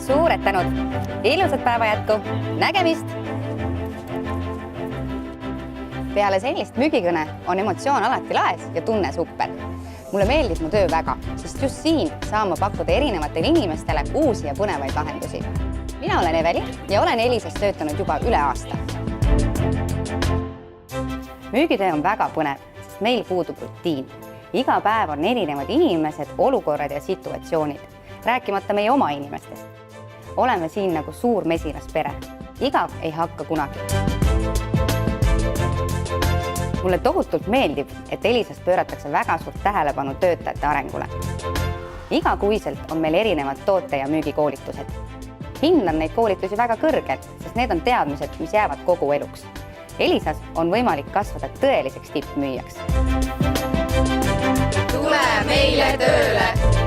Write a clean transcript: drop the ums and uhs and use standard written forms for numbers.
Suured tänud, ilusat päeva jätku, nägemist! Peale sellist müügikõne on emotsioon alati laes ja tunne super. Mulle meeldis mu töö väga, sest just siin saan ma pakkuda erinevatele inimestele uusi ja põnevaid lahendusi. Mina olen Eveli ja olen Elisas töötanud juba üle aasta. Müügitöö on väga põnev, sest meil puudub rutiin. Iga päev on erinevad inimesed, olukorrad ja situatsioonid, rääkimata meie oma inimestest. Oleme siin nagu suur mesinaspere. Igav ei hakka kunagi. Mulle tohutult meeldib, et Elisas pööratakse väga suurt tähelepanu töötajate arengule. Igakuiselt on meil erinevad toote- ja müügikoolitused. Hindan neid koolitusi väga kõrgelt, sest need on teadmised, mis jäävad kogu eluks. Elisas on võimalik kasvada tõeliseks tippmüüjaks. Tule meile tööle!